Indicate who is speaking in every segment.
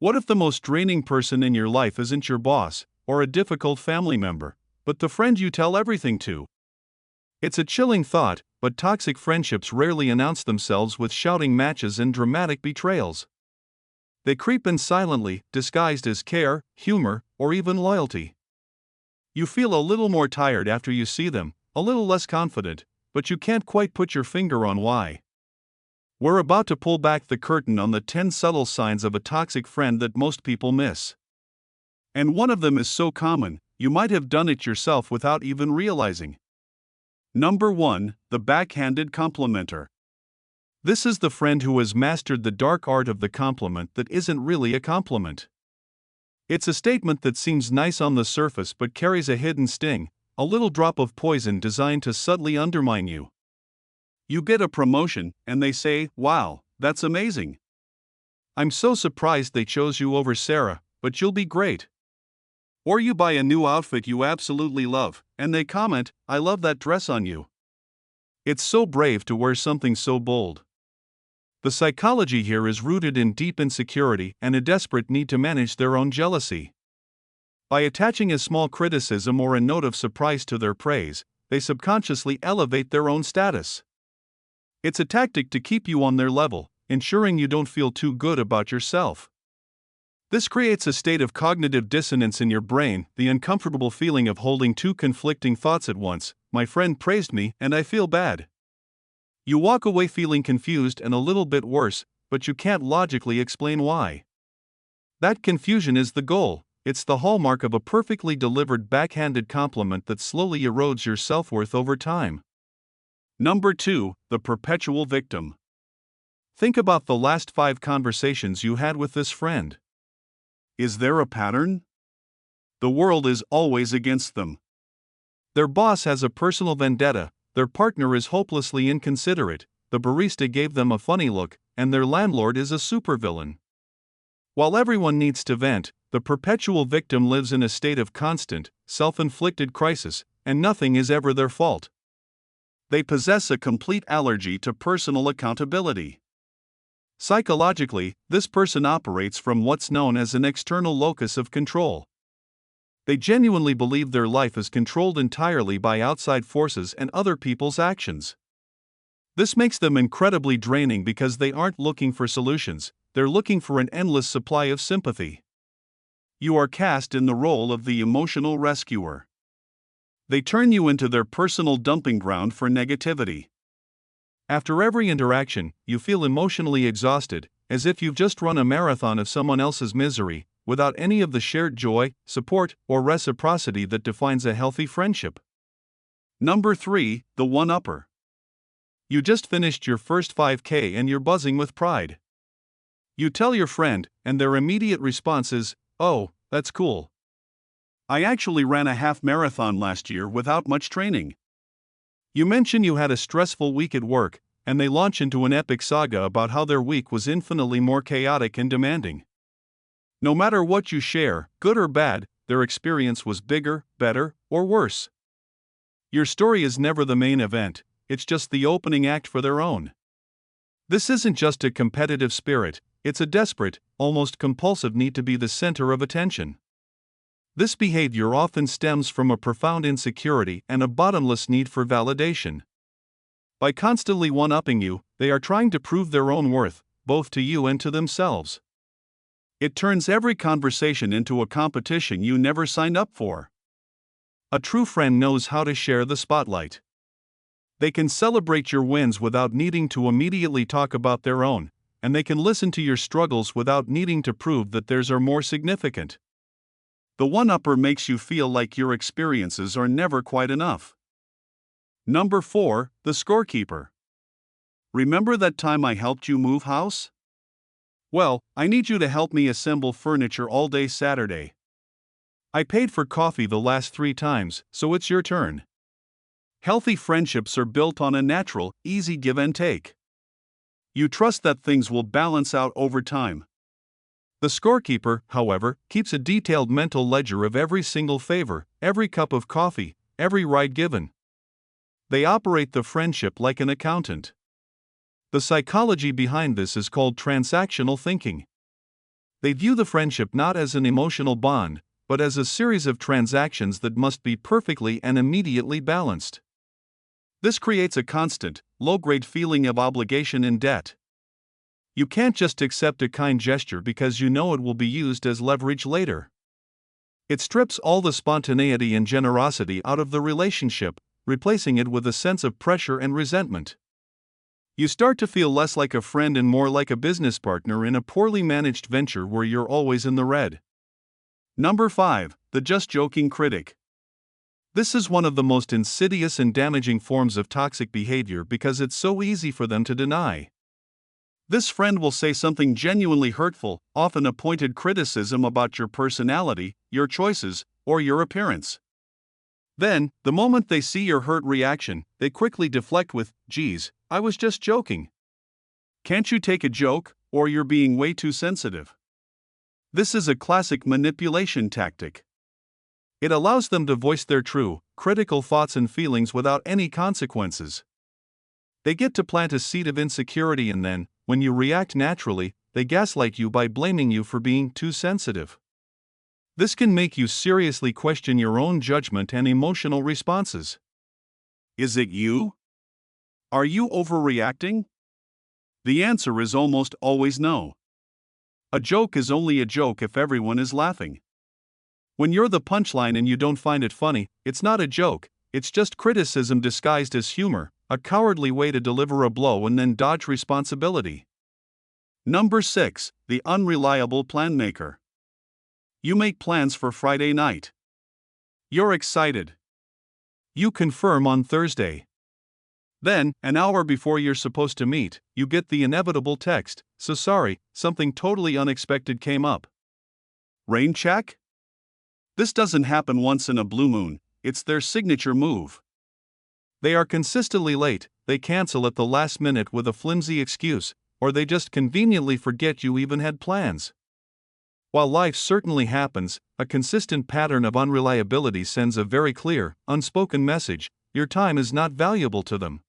Speaker 1: What if the most draining person in your life isn't your boss, or a difficult family member, but the friend you tell everything to? It's a chilling thought, but toxic friendships rarely announce themselves with shouting matches and dramatic betrayals. They creep in silently, disguised as care, humor, or even loyalty. You feel a little more tired after you see them, a little less confident, but you can't quite put your finger on why. We're about to pull back the curtain on the 10 subtle signs of a toxic friend that most people miss. And one of them is so common, you might have done it yourself without even realizing. Number 1, the backhanded complimenter. This is the friend who has mastered the dark art of the compliment that isn't really a compliment. It's a statement that seems nice on the surface but carries a hidden sting, a little drop of poison designed to subtly undermine you. You get a promotion, and they say, "Wow, that's amazing. I'm so surprised they chose you over Sarah, but you'll be great." Or you buy a new outfit you absolutely love, and they comment, "I love that dress on you." It's so brave to wear something so bold. The psychology here is rooted in deep insecurity and a desperate need to manage their own jealousy. By attaching a small criticism or a note of surprise to their praise, they subconsciously elevate their own status. It's a tactic to keep you on their level, ensuring you don't feel too good about yourself. This creates a state of cognitive dissonance in your brain, the uncomfortable feeling of holding two conflicting thoughts at once. My friend praised me, and I feel bad. You walk away feeling confused and a little bit worse, but you can't logically explain why. That confusion is the goal. It's the hallmark of a perfectly delivered backhanded compliment that slowly erodes your self-worth over time. Number 2, the perpetual victim. Think about the last 5 conversations you had with this friend. Is there a pattern? The world is always against them. Their boss has a personal vendetta, their partner is hopelessly inconsiderate, the barista gave them a funny look, and their landlord is a supervillain. While everyone needs to vent, the perpetual victim lives in a state of constant, self-inflicted crisis, and nothing is ever their fault. They possess a complete allergy to personal accountability. Psychologically, this person operates from what's known as an external locus of control. They genuinely believe their life is controlled entirely by outside forces and other people's actions. This makes them incredibly draining because they aren't looking for solutions, they're looking for an endless supply of sympathy. You are cast in the role of the emotional rescuer. They turn you into their personal dumping ground for negativity. After every interaction, you feel emotionally exhausted, as if you've just run a marathon of someone else's misery, without any of the shared joy, support, or reciprocity that defines a healthy friendship. Number 3, the one-upper. You just finished your first 5K and you're buzzing with pride. You tell your friend, and their immediate response is, "Oh, that's cool. I actually ran a half marathon last year without much training." You mention you had a stressful week at work, and they launch into an epic saga about how their week was infinitely more chaotic and demanding. No matter what you share, good or bad, their experience was bigger, better, or worse. Your story is never the main event, it's just the opening act for their own. This isn't just a competitive spirit, it's a desperate, almost compulsive need to be the center of attention. This behavior often stems from a profound insecurity and a bottomless need for validation. By constantly one-upping you, they are trying to prove their own worth, both to you and to themselves. It turns every conversation into a competition you never signed up for. A true friend knows how to share the spotlight. They can celebrate your wins without needing to immediately talk about their own, and they can listen to your struggles without needing to prove that theirs are more significant. The one-upper makes you feel like your experiences are never quite enough. Number 4, the scorekeeper. Remember that time I helped you move house? Well, I need you to help me assemble furniture all day Saturday. I paid for coffee the last 3 times, so it's your turn. Healthy friendships are built on a natural, easy give and take. You trust that things will balance out over time. The scorekeeper, however, keeps a detailed mental ledger of every single favor, every cup of coffee, every ride given. They operate the friendship like an accountant. The psychology behind this is called transactional thinking. They view the friendship not as an emotional bond, but as a series of transactions that must be perfectly and immediately balanced. This creates a constant, low-grade feeling of obligation and debt. You can't just accept a kind gesture because you know it will be used as leverage later. It strips all the spontaneity and generosity out of the relationship, replacing it with a sense of pressure and resentment. You start to feel less like a friend and more like a business partner in a poorly managed venture where you're always in the red. Number 5. The just joking critic. This is one of the most insidious and damaging forms of toxic behavior because it's so easy for them to deny. This friend will say something genuinely hurtful, often a pointed criticism about your personality, your choices, or your appearance. Then, the moment they see your hurt reaction, they quickly deflect with, "Geez, I was just joking. Can't you take a joke, or you're being way too sensitive?" This is a classic manipulation tactic. It allows them to voice their true, critical thoughts and feelings without any consequences. They get to plant a seed of insecurity and then, when you react naturally, they gaslight you by blaming you for being too sensitive. This can make you seriously question your own judgment and emotional responses. Is it you? Are you overreacting? The answer is almost always no. A joke is only a joke if everyone is laughing. When you're the punchline and you don't find it funny, it's not a joke, it's just criticism disguised as humor, a cowardly way to deliver a blow and then dodge responsibility. Number 6. The unreliable plan maker. You make plans for Friday night. You're excited. You confirm on Thursday. Then, an hour before you're supposed to meet, you get the inevitable text, "So sorry, something totally unexpected came up." Rain check? This doesn't happen once in a blue moon, it's their signature move. They are consistently late, they cancel at the last minute with a flimsy excuse, or they just conveniently forget you even had plans. While life certainly happens, a consistent pattern of unreliability sends a very clear, unspoken message: your time is not valuable to them.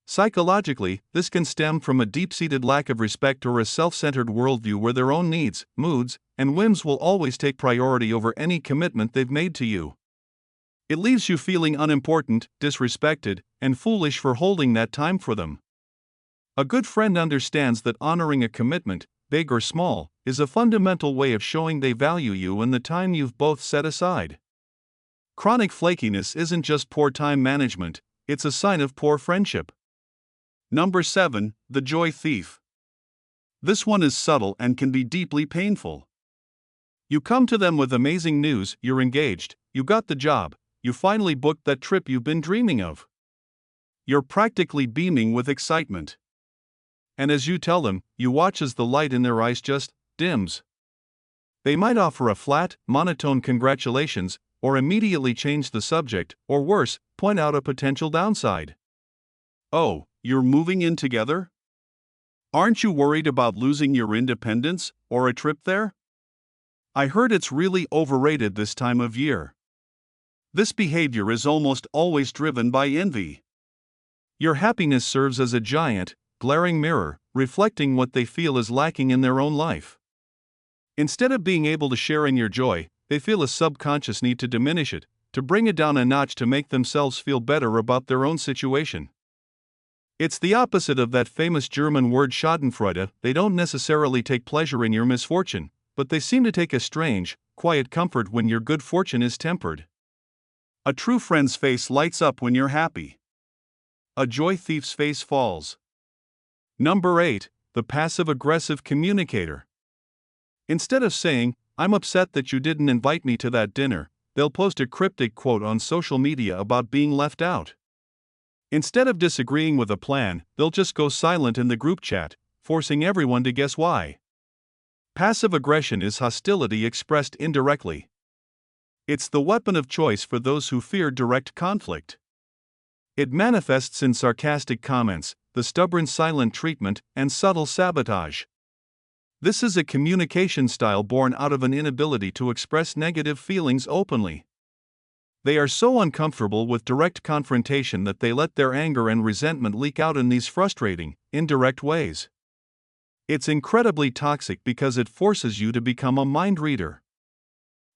Speaker 1: Psychologically, this can stem from a deep-seated lack of respect or a self-centered worldview where their own needs, moods, and whims will always take priority over any commitment they've made to you. It leaves you feeling unimportant, disrespected, and foolish for holding that time for them. A good friend understands that honoring a commitment, big or small, is a fundamental way of showing they value you and the time you've both set aside. Chronic flakiness isn't just poor time management, it's a sign of poor friendship. Number 7. The joy thief. This one is subtle and can be deeply painful. You come to them with amazing news: you're engaged, you got the job, you finally booked that trip you've been dreaming of. You're practically beaming with excitement. And as you tell them, you watch as the light in their eyes just dims. They might offer a flat, monotone congratulations, or immediately change the subject, or worse, point out a potential downside. "Oh, you're moving in together? Aren't you worried about losing your independence, or a trip there? I heard it's really overrated this time of year." This behavior is almost always driven by envy. Your happiness serves as a giant, glaring mirror, reflecting what they feel is lacking in their own life. Instead of being able to share in your joy, they feel a subconscious need to diminish it, to bring it down a notch to make themselves feel better about their own situation. It's the opposite of that famous German word Schadenfreude. They don't necessarily take pleasure in your misfortune, but they seem to take a strange, quiet comfort when your good fortune is tempered. A true friend's face lights up when you're happy. A joy thief's face falls. Number 8. The passive-aggressive communicator. Instead of saying, "I'm upset that you didn't invite me to that dinner," they'll post a cryptic quote on social media about being left out. Instead of disagreeing with a plan, they'll just go silent in the group chat, forcing everyone to guess why. Passive aggression is hostility expressed indirectly. It's the weapon of choice for those who fear direct conflict. It manifests in sarcastic comments, the stubborn silent treatment, and subtle sabotage. This is a communication style born out of an inability to express negative feelings openly. They are so uncomfortable with direct confrontation that they let their anger and resentment leak out in these frustrating, indirect ways. It's incredibly toxic because it forces you to become a mind reader.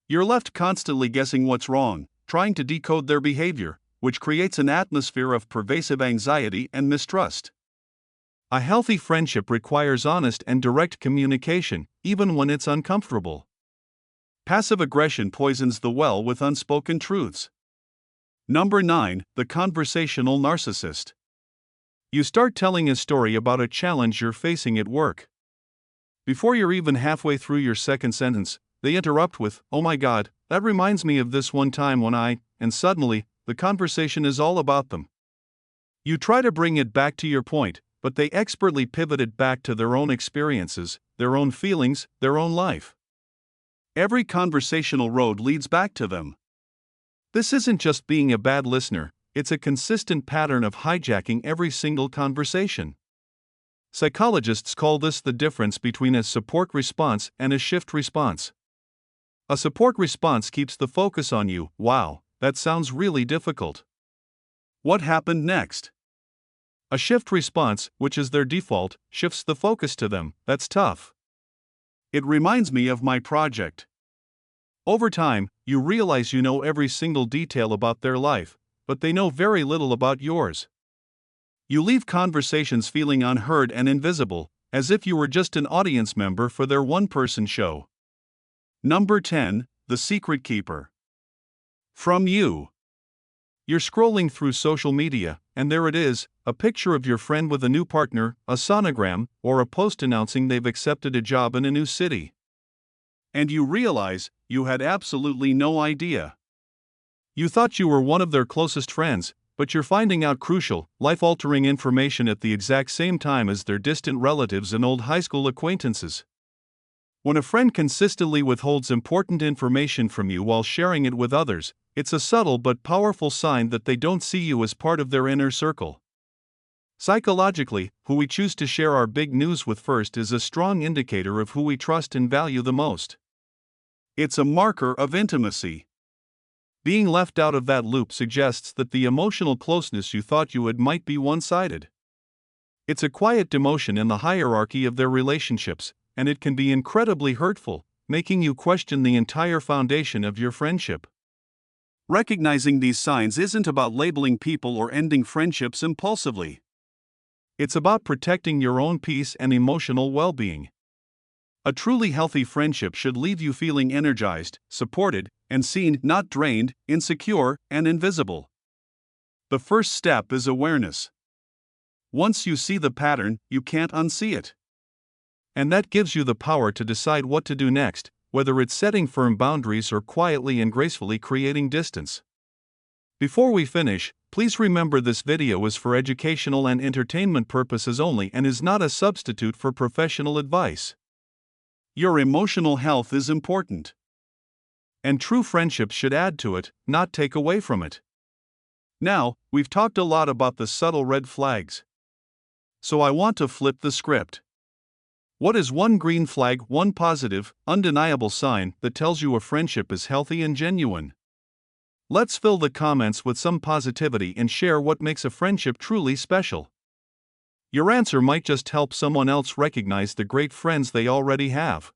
Speaker 1: You're left constantly guessing what's wrong, trying to decode their behavior, which creates an atmosphere of pervasive anxiety and mistrust. A healthy friendship requires honest and direct communication, even when it's uncomfortable. Passive aggression poisons the well with unspoken truths. Number 9. The conversational narcissist. You start telling a story about a challenge you're facing at work. Before you're even halfway through your second sentence, they interrupt with, "Oh my God, that reminds me of this one time when I," and suddenly, the conversation is all about them. You try to bring it back to your point, but they expertly pivot it back to their own experiences, their own feelings, their own life. Every conversational road leads back to them. This isn't just being a bad listener, it's a consistent pattern of hijacking every single conversation. Psychologists call this the difference between a support response and a shift response. A support response keeps the focus on you. Wow, that sounds really difficult. What happened next? A shift response, which is their default, shifts the focus to them. That's tough. It reminds me of my project. Over time, you realize you know every single detail about their life, but they know very little about yours. You leave conversations feeling unheard and invisible, as if you were just an audience member for their one-person show. Number 10. The secret keeper. From you. You're scrolling through social media, and there it is, a picture of your friend with a new partner, a sonogram, or a post announcing they've accepted a job in a new city. And you realize you had absolutely no idea. You thought you were one of their closest friends, but you're finding out crucial, life-altering information at the exact same time as their distant relatives and old high school acquaintances. When a friend consistently withholds important information from you while sharing it with others, it's a subtle but powerful sign that they don't see you as part of their inner circle. Psychologically, who we choose to share our big news with first is a strong indicator of who we trust and value the most. It's a marker of intimacy. Being left out of that loop suggests that the emotional closeness you thought you had might be one-sided. It's a quiet demotion in the hierarchy of their relationships, and it can be incredibly hurtful, making you question the entire foundation of your friendship. Recognizing these signs isn't about labeling people or ending friendships impulsively. It's about protecting your own peace and emotional well-being. A truly healthy friendship should leave you feeling energized, supported, and seen, not drained, insecure, and invisible. The first step is awareness. Once you see the pattern, you can't unsee it. And that gives you the power to decide what to do next, whether it's setting firm boundaries or quietly and gracefully creating distance. Before we finish, please remember this video is for educational and entertainment purposes only and is not a substitute for professional advice. Your emotional health is important. And true friendships should add to it, not take away from it. Now, we've talked a lot about the subtle red flags. So I want to flip the script. What is one green flag, one positive, undeniable sign that tells you a friendship is healthy and genuine? Let's fill the comments with some positivity and share what makes a friendship truly special. Your answer might just help someone else recognize the great friends they already have.